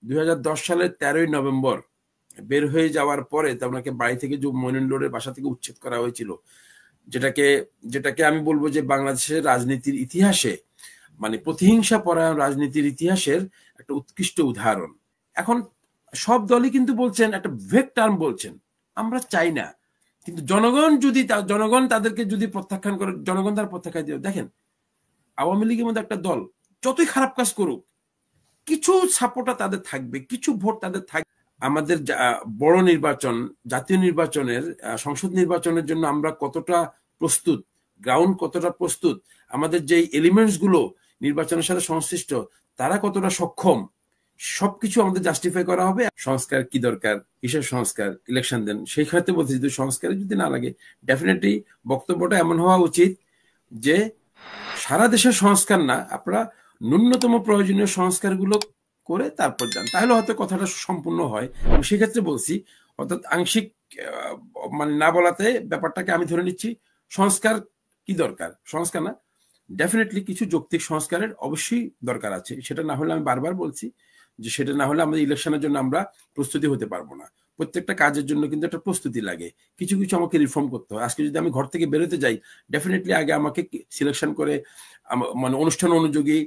2010 সালের 13ই নভেম্বর বের হয়ে যাওয়ার পরে তা ওনাকে বাড়ি থেকে যে মইনুল রোডের বাসা থেকে উচ্ছেদ করা হয়েছিল, যেটাকে যেটাকে আমি বলবো যে বাংলাদেশের রাজনীতির ইতিহাসে মানে প্রতিহিংসা পরায়ণ রাজনীতির ইতিহাসের একটা উৎকৃষ্ট উদাহরণ। এখন সব দলই কিন্তু বলছেন, একটা ভেগ টার্ম বলছেন, আমরা চাই না, কিন্তু জনগণ তাদেরকে যদি প্রত্যাখ্যান করে, জনগণ তার প্রত্যাখ্যান দিয়ে দেখেন, আওয়ামী লীগের মধ্যে একটা দল যতই খারাপ কাজ করুক কিছু সাপোর্টার তাদের থাকবে, কিছু ভোট তাদের থাকবে। আমাদের বড় নির্বাচন, জাতীয় নির্বাচনের, সংসদ নির্বাচনের জন্য আমরা কতটা প্রস্তুত, গ্রাউন্ড কতটা প্রস্তুত, আমাদের যে এলিমেন্টস গুলো নির্বাচনের সাথে সংশ্লিষ্ট তারা কতটা সক্ষম, সবকিছু আমাদের জাস্টিফাই করা হবে। সংস্কার কি দরকার, কিসের সংস্কার, ইলেকশন দেন, সেই ক্ষেত্রে বলছি যদি সংস্কারে যদি না লাগে, ডেফিনেটলি বক্তব্যটা এমন হওয়া উচিত যে সারা দেশের সংস্কার না, আপনারা ন্যূনতম প্রয়োজনীয় সংস্কারগুলো করে তারপর যান, তাহলে হয়তো কথাটা সম্পূর্ণ হয়। আমি সেক্ষেত্রে বলছি, অর্থাৎ আংশিক মানে না বলাতে ব্যাপারটাকে আমি ধরে নিচ্ছি সংস্কার কি দরকার, সংস্কার না, ডেফিনেটলি কিছু যৌক্তিক সংস্কারের অবশ্যই দরকার আছে। সেটা না হলে, আমি বারবার বলছি যে সেটা না হলে আমাদের ইলেকশনের জন্য আমরা প্রস্তুতি হতে পারবো না। প্রত্যেকটা কাজের জন্য কিন্তু একটা প্রস্তুতি লাগে, কিছু কিছু আমাকে রিফর্ম করতে হয়। আজকে যদি আমি ঘর থেকে বেরোতে যাই, ডেফিনেটলি আগে আমাকে সিলেকশন করে মানে অনুষ্ঠান অনুযোগী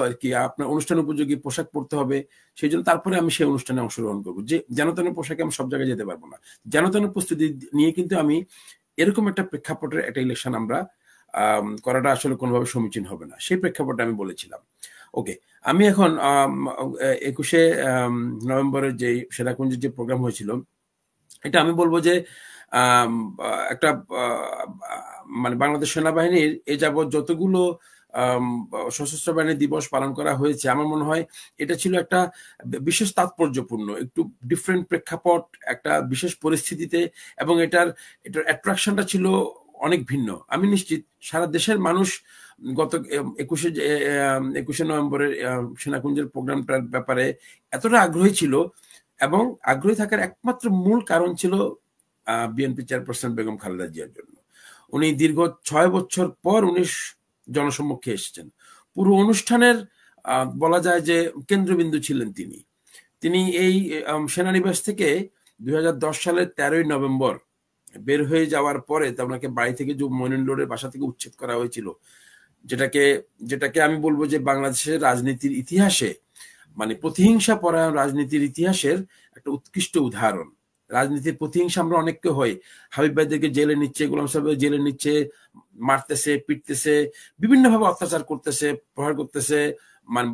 আর কি আপনার অনুষ্ঠান উপযোগী পোশাক পরতে হবে, সেই জন্য তারপরে আমি সেই অনুষ্ঠানে অংশগ্রহণ করবো। যে যেন তেন পোশাকে আমি সব জায়গায় যেতে পারবো না, যেন তেন প্রস্তুতি নিয়ে কিন্তু আমি এরকম একটা প্রেক্ষাপটের একটা ইলেকশন আমরা করাটা আসলে কোনোভাবে সমীচীন হবে না, সেই প্রেক্ষাপটে আমি বলেছিলাম। ওকে, আমি এখন 21শে নভেম্বরের যে সেনাকুঞ্জের যে প্রোগ্রাম হয়েছিল, এটা আমি বলবো যে একটা মানে বাংলাদেশ সেনাবাহিনীর এ যাবৎ যতগুলো সশস্ত্র বাহিনী দিবস পালন করা হয়েছে, আমার মনে হয় এটা ছিল একটা বিশেষ তাৎপর্যপূর্ণ, একটু ডিফারেন্ট প্রেক্ষাপট, একটা বিশেষ পরিস্থিতিতে, এবং এটার অ্যাট্রাকশনটা ছিল অনেক ভিন্ন। আমি নিশ্চিত সারা দেশের মানুষ গত 21শে নভেম্বরের সেনাকুঞ্জের প্রোগ্রামটার ব্যাপারে এতটা আগ্রহী ছিল, এবং আগ্রহী থাকার একমাত্র মূল কারণ ছিল বিএনপি চেয়ারপারসন বেগম খালেদা জিয়ার জন্য। উনি দীর্ঘ 6 বছর পর উনি জনসম্মুখে এসেছেন। পুরো অনুষ্ঠানের বলা যায় যে কেন্দ্রবিন্দু ছিলেন তিনি। তিনি এই সেনানিবাস থেকে 2010 সালের 13ই নভেম্বর বের হয়ে যাওয়ার পরে তা ওনাকে বাড়ি থেকে যে মইনুল রোডের বাসা থেকে উচ্ছেদ করা হয়েছিল, যেটাকে আমি বলবো যে বাংলাদেশের রাজনীতির ইতিহাসে মানে প্রতিহিংসা পরায়ণ রাজনীতির ইতিহাসের একটা উৎকৃষ্ট উদাহরণ। রাজনীতির প্রতিহিংসা আমরা অনেককে হয়, হাবিব ভাইদেরকে জেলে নিচ্ছে, গোলাম সাহেব জেলে নিচ্ছে, মারতেছে, পিটতেছে, বিভিন্নভাবে অত্যাচার করতেছে, প্রহার করতেছে, মানে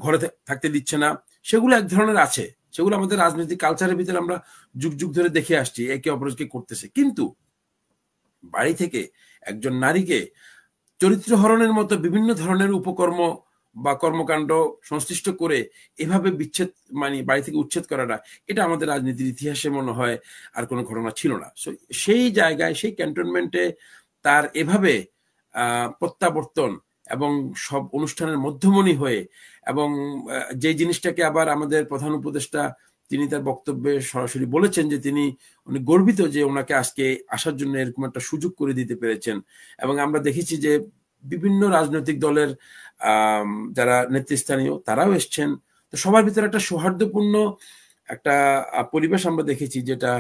ঘরে থাকতে দিচ্ছে না, সেগুলো এক ধরনের আছে, সেগুলো আমাদের রাজনৈতিক কালচারের ভিতরে আমরা যুগ যুগ ধরে দেখে আসছি, একে অপরকে করতেছে। কিন্তু বাড়ি থেকে একজন নারীকে চরিত্র হরণের মতো বিভিন্ন ধরনের উপকর্ম বা কর্মকাণ্ড সংশ্লিষ্ট করে এভাবে বিচ্ছেদ মানে বাড়ি থেকে উচ্ছেদ করাটা, এটা আমাদের রাজনীতির ইতিহাসে মনে হয় আর কোনো ঘটনা ছিল না। সেই জায়গায়, সেই ক্যান্টনমেন্টে তার এভাবে প্রত্যাবর্তন এবং সব অনুষ্ঠানের মধ্যমণি হয়ে, এবং যে জিনিসটাকে আবার আমাদের প্রধান উপদেষ্টা তিনি তার বক্তব্যে সরাসরি বলেছেন যে তিনি উনি গর্বিত যে ওনাকে আজকে আসার জন্য এরকম একটা সুযোগ করে দিতে পেরেছেন। এবং আমরা দেখেছি যে বিভিন্ন রাজনৈতিক দলের যারা নেতৃস্থানীয় তারাও এসছেন, তো সবার ভিতরে একটা সৌহার্দ্যপূর্ণ একটা পরিবেশ আমরা দেখেছি, যেটা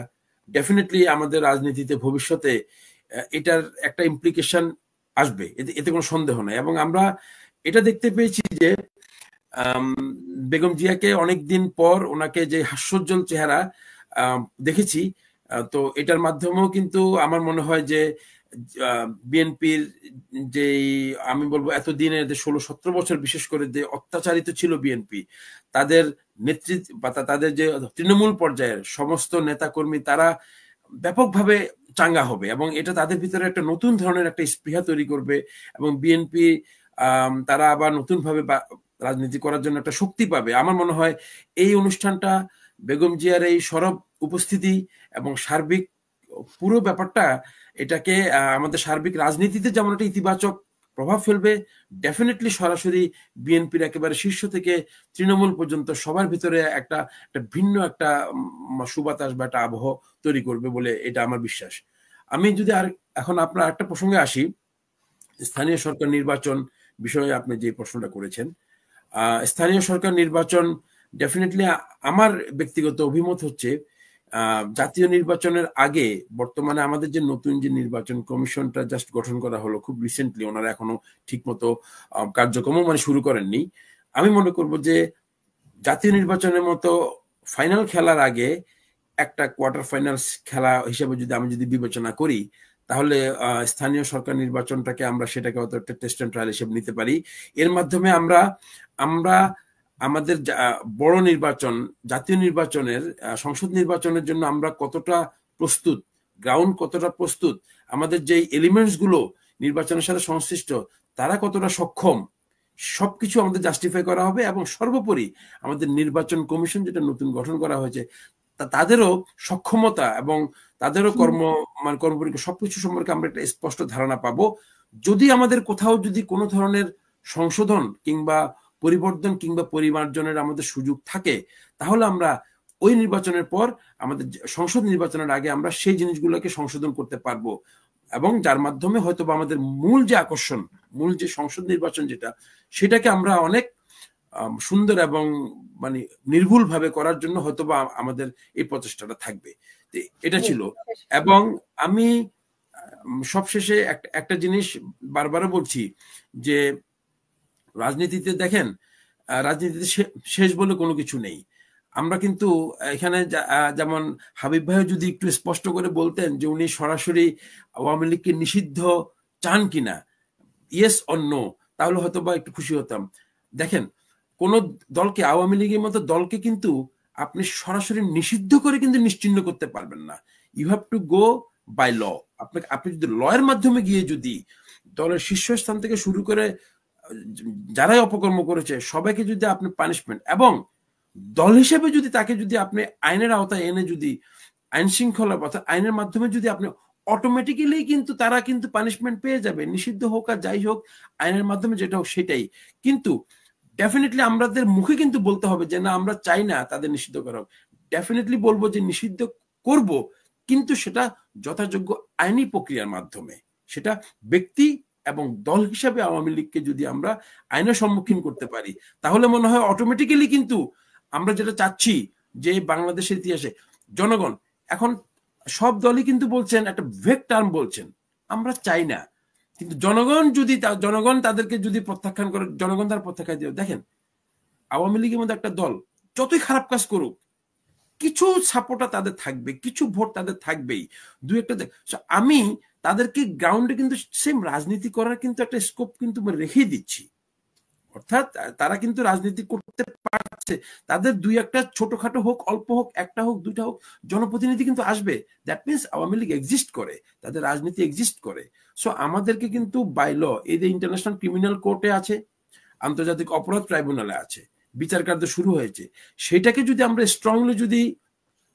ডেফিনেটলি আমাদের রাজনীতিতে ভবিষ্যতে এটার একটা ইমপ্লিকেশন আসবে, এতে কোনো সন্দেহ নাই। এবং আমরা এটা দেখতে পেয়েছি যে বেগম জিয়াকে অনেকদিন পর ওনাকে যে হাস্যোজ্জ্বল চেহারা দেখেছি, তো এটার মাধ্যমেও কিন্তু আমার মনে হয় যে বিএনপির যে আমি বলবো এতদিনের 16-17 বছর বিশেষ করে যে অত্যাচারিত ছিল বিএনপি, তাদের নেতৃত্ব বা তাদের যে তৃণমূল পর্যায়ের সমস্ত নেতাকর্মী তারা ব্যাপকভাবে চাঙ্গা হবে, এবং এটা তাদের ভিতরে একটা নতুন ধরনের একটা স্পৃহা তৈরি করবে, এবং বিএনপি তারা আবার নতুন ভাবে রাজনীতি করার জন্য একটা শক্তি পাবে। আমার মনে হয় এই অনুষ্ঠানটা বেগম জিয়ার এই সরব উপস্থিতি এবং সার্বিক পুরো ব্যাপারটা এটাকে আমাদের সার্বিক রাজনীতিতে যেমন একটা ইতিবাচক প্রভাব ফেলবে, ডেফিনেটলি সরাসরি বিএনপির একেবারে শীর্ষ থেকে তৃণমূল পর্যন্ত সবার ভিতরে একটা ভিন্ন একটা সুবাতাস বা একটা আবহ তৈরি করবে বলে এটা আমার বিশ্বাস। আমি যদি এখন আপনার একটা প্রসঙ্গে আসি, স্থানীয় সরকার নির্বাচন বিষয়ে আপনি যে প্রশ্নটা করেছেন, স্থানীয় সরকার নির্বাচন ডেফিনেটলি আমার ব্যক্তিগত অভিমত হচ্ছে জাতীয় নির্বাচনের আগে বর্তমানে আমাদের যে নতুন যে নির্বাচন কমিশনটা জাস্ট গঠন করা হলো খুব রিসেন্টলি, ওনারা এখনো ঠিক মতো কার্যক্রমও মানে শুরু করেননি। আমি মনে করব যে জাতীয় নির্বাচনের মতো ফাইনাল খেলার আগে একটা কোয়ার্টার ফাইনালস খেলা হিসেবে যদি আমি যদি বিবেচনা করি, তাহলে স্থানীয় সরকার নির্বাচনটাকে আমরা সেটাকে হয়তো একটা টেস্ট এন্ড ট্রায়াল হিসেবে নিতে পারি। এর মাধ্যমে আমরা আমরা আমাদের বড় নির্বাচন, জাতীয় নির্বাচনের, সংসদ নির্বাচনের জন্য আমরা কতটা প্রস্তুত, গ্রাউন্ড কতটা প্রস্তুত, আমাদের যে এলিমেন্টস গুলো নির্বাচনের সাথে সংশ্লিষ্ট তারা কতটা সক্ষম, সবকিছু আমাদের জাস্টিফাই করা হবে। এবং সর্বোপরি আমাদের নির্বাচন কমিশন যেটা নতুন গঠন করা হয়েছে তাদেরও সক্ষমতা এবং তাদেরও কর্মপরিকল্পনা সবকিছু সম্পর্কে আমরা একটা স্পষ্ট ধারণা পাবো। যদি আমাদের কোথাও যদি কোনো ধরনের সংশোধন কিংবা পরিবর্তন কিংবা পরিমার্জনের আমাদের সুযোগ থাকে, তাহলে আমরা ওই নির্বাচনের পর আমাদের সংসদ নির্বাচনের আগে আমরা সেই জিনিসগুলোকে সংশোধন করতে পারবো, এবং যার মাধ্যমে হয়তো আমাদের মূল যে আকর্ষণ, মূল যে সংসদ নির্বাচন যেটা, সেটাকে আমরা অনেক সুন্দর এবং মানে নির্ভুল ভাবে করার জন্য হয়তোবা আমাদের এই প্রচেষ্টাটা থাকবে। এটা ছিল। এবং আমি সবশেষে একটা জিনিস বারবার বলছি যে রাজনীতিতে দেখেন, রাজনীতিতে শেষ বলে কোনো কিছু নেই। আমরা কিন্তু এখানে যেমন হাবিব ভাই যদি একটু স্পষ্ট করে বলতেন যে উনি সরাসরি আওয়ামী লীগকে নিষিদ্ধ চান কিনা, ইয়েস অর নো, তাহলে হয়তো বা একটু খুশি হতাম। দেখেন, কোন দলকে, আওয়ামী লীগের মতো দলকে কিন্তু আপনি সরাসরি নিষিদ্ধ করে কিন্তু নিশ্চিহ্ন করতে পারবেন না। You have to go by law. আপনি যদি লয়ের মাধ্যমে গিয়ে যদি দলের শীর্ষস্থান থেকে শুরু করে যারাই অপকর্ম করেছে সবাইকে যদি আপনি পানিশমেন্ট, এবং দল হিসেবে যদি তাকে যদি আপনি আইনের আওতায় এনে যদি আইন শৃঙ্খলা আইনের মাধ্যমে যদি আপনি অটোমেটিক্যালি কিন্তু তারা কিন্তু পানিশমেন্ট পেয়ে যাবে, নিষিদ্ধ হোক আর যাই হোক, আইনের মাধ্যমে যেটা হোক সেটাই। কিন্তু ডেফিনেটলি আমাদের মুখে কিন্তু বলতে হবে যে না, আমরা চাই না তাদের নিষিদ্ধ করা হোক। ডেফিনেটলি বলবো যে নিষিদ্ধ করব, কিন্তু সেটা যথাযোগ্য আইনি প্রক্রিয়ার মাধ্যমে। সেটা ব্যক্তি এবং দল হিসাবে আওয়ামী লীগকে যদি আমরা আইনের সম্মুখীন করতে পারি, তাহলে মনে হয় অটোমেটিক্যালি কিন্তু আমরা যেটা চাচ্ছি যে বাংলাদেশের ইতিহাসে জনগণ, এখন সব দলই কিন্তু বলছেন একটা ভেগ টার্ম বলছেন, আমরা চাই না। কিন্তু জনগণ তাদেরকে যদি প্রত্যাখ্যান করে, জনগণ তার প্রত্যাখ্যান দিয়ে, দেখেন আওয়ামী লীগের মধ্যে একটা দল যতই খারাপ কাজ করুক কিছু সাপোর্টার তাদের থাকবে, কিছু ভোট তাদের থাকবেই, দু একটা। আমি তাদেরকে গ্রাউন্ডে কিন্তু সেম রাজনীতি করার কিন্তু একটা স্কোপ কিন্তু রেখে দিচ্ছি। অর্থাৎ তারা কিন্তু রাজনীতি করতে পারছে, তাদের দুই একটা ছোটখাটো হোক, অল্প হোক, একটা হোক, দুইটা হোক, জনপ্রতিনিধি কিন্তু আসবে। That means Awami League exist করে, তাদের রাজনীতি এক্সিস্ট করে। সো আমাদেরকে কিন্তু বাই ল, এই যে ইন্টারন্যাশনাল ক্রিমিনাল কোর্টে আছে, আন্তর্জাতিক অপরাধ ট্রাইব্যুনালে আছে, বিচার কার্য শুরু হয়েছে, সেটাকে যদি আমরা স্ট্রংলি যদি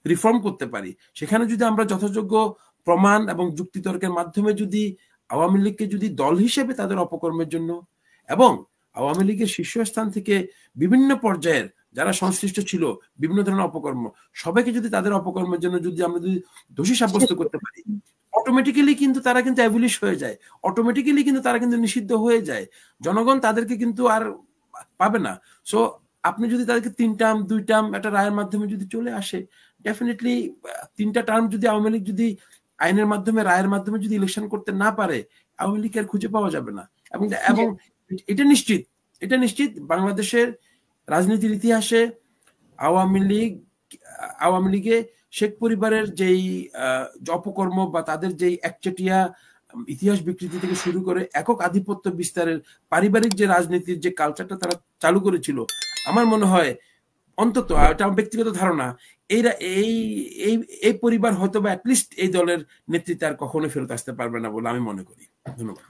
রিফর্ম করতে পারি, সেখানে যদি আমরা যথাযোগ্য প্রমাণ এবং যুক্তিতর্কের মাধ্যমে যদি আওয়ামী লীগকে যদি দল হিসেবে তাদের অপকর্মের জন্য, এবং আওয়ামী লীগের শীর্ষস্থান থেকে বিভিন্ন পর্যায়ের যারা সংশ্লিষ্ট ছিল বিভিন্ন ধরনের অপকর্ম, সবাইকে যদি তাদের অপকর্মের জন্য যদি আমরা যদি দোষী সাব্যস্ত করতে পারি, অটোমেটিক্যালি কিন্তু তারা কিন্তু অ্যাবলিশ হয়ে যায়, অটোমেটিক্যালি কিন্তু তারা কিন্তু নিষিদ্ধ হয়ে যায়, জনগণ তাদেরকে কিন্তু আর পাবে না। সো আপনি যদি তাদেরকে 3 টার্ম 2 টার্ম একটা রায়ের মাধ্যমে যদি চলে আসে, ডেফিনেটলি 3টা টার্ম যদি আওয়ামী লীগ যদি আইনের মাধ্যমে, রায়ের মাধ্যমে যদি ইলেকশন করতে না পারে, আওয়ামী লীগ আর খুঁজে পাওয়া যাবে না। এবং এটা নিশ্চিত বাংলাদেশের রাজনীতির ইতিহাসে আওয়ামী লীগে শেখ পরিবারের যেই অপকর্ম বা তাদের যেই একচেটিয়া ইতিহাস বিকৃতি থেকে শুরু করে একক আধিপত্য বিস্তারের পারিবারিক যে রাজনীতির যে কালচারটা তারা চালু করেছিল, আমার মনে হয় অন্তত, এটা আমার ব্যক্তিগত ধারণা, এই পরিবার হয়তো বা অ্যাটলিস্ট এই দলের নেতৃত্বে আর কখনো ফেরত আসতে পারবে না বলে আমি মনে করি। ধন্যবাদ।